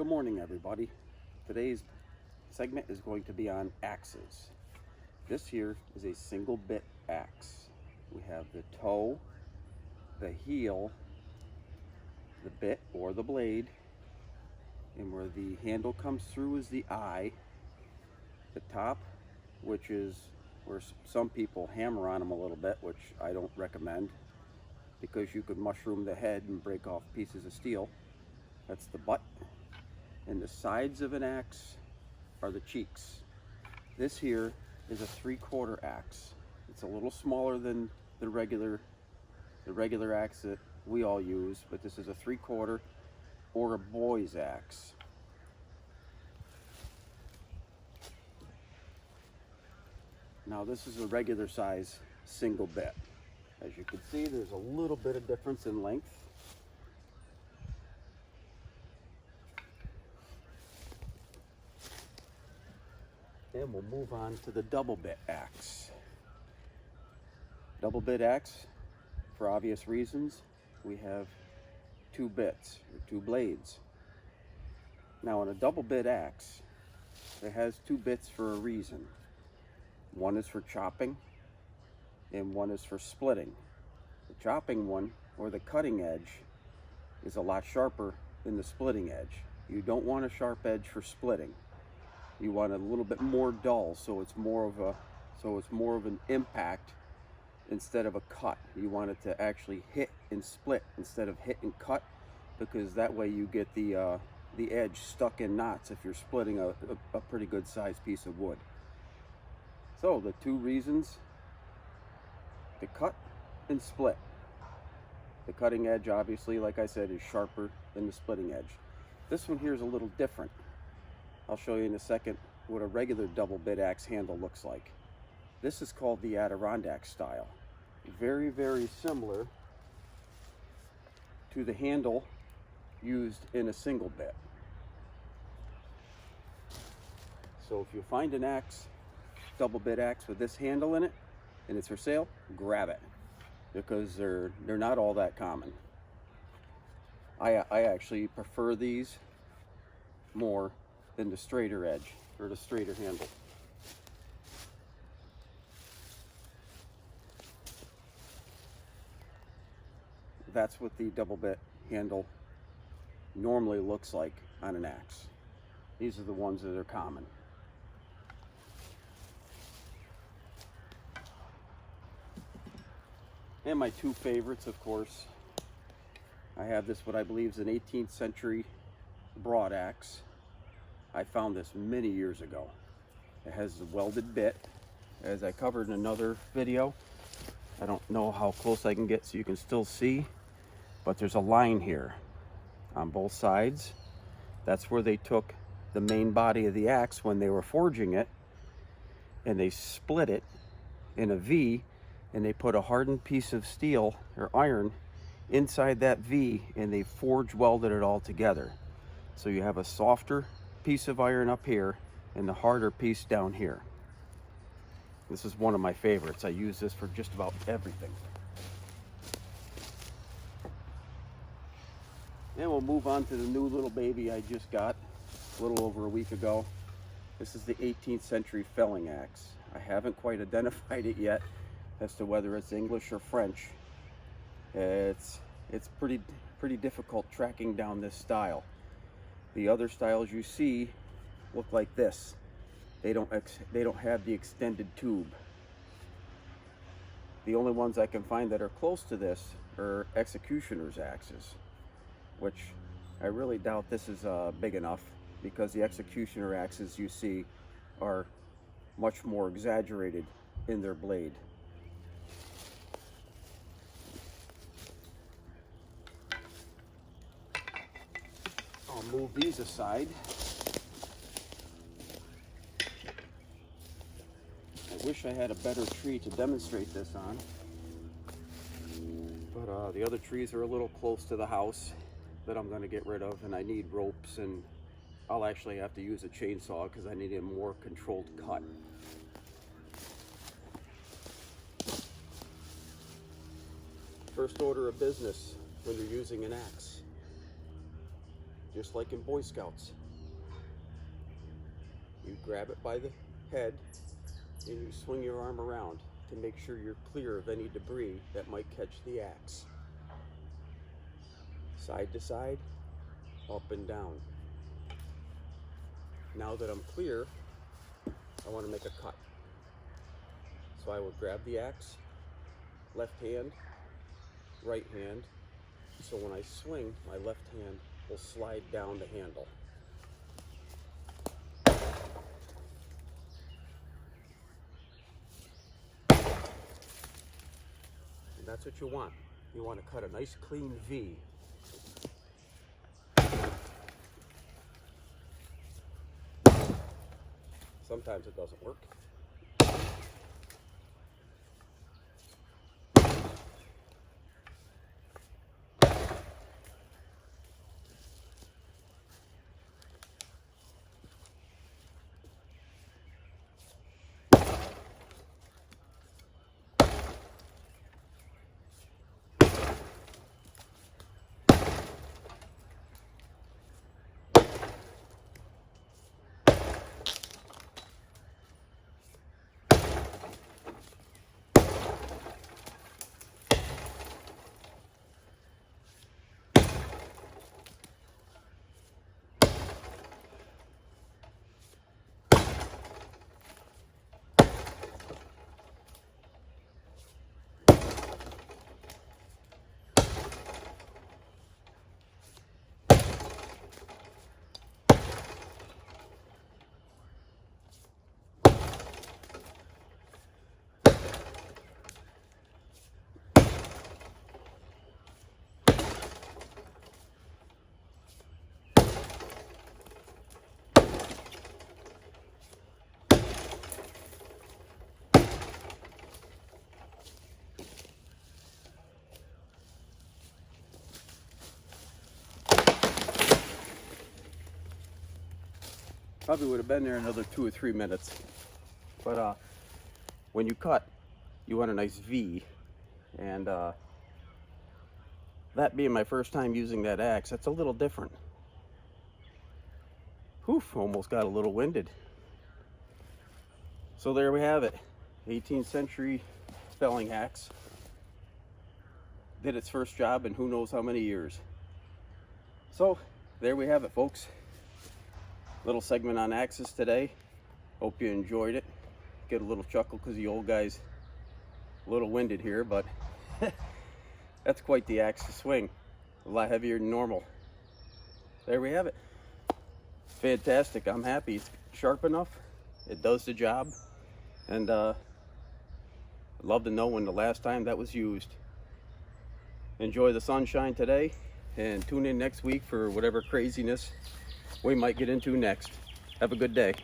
Good morning, everybody. Today's segment is going to be on axes. This here is a single bit axe. We have the toe, the heel, the bit or the blade, and where the handle comes through is the eye, the top, which is where some people hammer on them a little bit, which I don't recommend because you could mushroom the head and break off pieces of steel. That's the butt. And the sides of an axe are the cheeks. This here is a 3/4 axe. It's a little smaller than the regular axe that we all use, but this is a 3/4 or a boy's axe. Now this is a regular size single bit. As you can see, there's a little bit of difference in length. And we'll move on to the double bit axe. Double bit axe, for obvious reasons, we have two bits or two blades. Now in a double bit axe, it has two bits for a reason. One is for chopping and one is for splitting. The chopping one, or the cutting edge, is a lot sharper than the splitting edge. You don't want a sharp edge for splitting. You want a little bit more dull, so it's more of an impact instead of a cut. You want it to actually hit and split instead of hit and cut, because that way you get the edge stuck in knots if you're splitting a pretty good sized piece of wood. So the two reasons: the cut and split. The cutting edge, obviously, like I said, is sharper than the splitting edge. This one here is a little different. I'll show you in a second what a regular double bit axe handle looks like. This is called the Adirondack style. Very, very similar to the handle used in a single bit. So if you find an axe, double bit axe with this handle in it, and it's for sale, grab it, because they're not all that common. I actually prefer these more than the straighter edge or the straighter handle. That's what the double bit handle normally looks like on an axe. These are the ones that are common. And my two favorites, of course, I have this, what I believe is an 18th century broad axe. I found this many years ago. It has a welded bit, as I covered in another video. I don't know how close I can get so you can still see, but there's a line here on both sides. That's where they took the main body of the axe when they were forging it, and they split it in a V, and they put a hardened piece of steel or iron inside that V, and they forge welded it all together. So you have a softer piece of iron up here and the harder piece down here. This is one of my favorites. I use this for just about everything. And we'll move on to the new little baby I just got a little over a week ago. This is the 18th century felling axe. I haven't quite identified it yet as to whether it's English or French. It's pretty difficult tracking down this style. The other styles you see look like this. They don't have the extended tube. The only ones I can find that are close to this are executioner's axes, which I really doubt this is big enough, because the executioner axes you see are much more exaggerated in their blade. I'll move these aside. I wish I had a better tree to demonstrate this on, but the other trees are a little close to the house that I'm going to get rid of, and I need ropes, and I'll actually have to use a chainsaw because I need a more controlled cut. First order of business when you're using an axe: just like in Boy Scouts. You grab it by the head and you swing your arm around to make sure you're clear of any debris that might catch the axe. Side to side, up and down. Now that I'm clear, I want to make a cut. So I will grab the axe, left hand, right hand, so when I swing, my left hand will slide down the handle. And that's what you want. You want to cut a nice clean V. Sometimes it doesn't work. Probably would have been there another 2 or 3 minutes. But when you cut, you want a nice V. And that being my first time using that axe, that's a little different. Whew, almost got a little winded. So there we have it. 18th century felling axe. Did its first job in who knows how many years. So there we have it, folks. Little segment on axes today. Hope you enjoyed it. Get a little chuckle because the old guy's a little winded here, but that's quite the axe to swing. A lot heavier than normal. There we have it. Fantastic. I'm happy. It's sharp enough. It does the job. And I'd love to know when the last time that was used. Enjoy the sunshine today and tune in next week for whatever craziness we might get into next. Have a good day.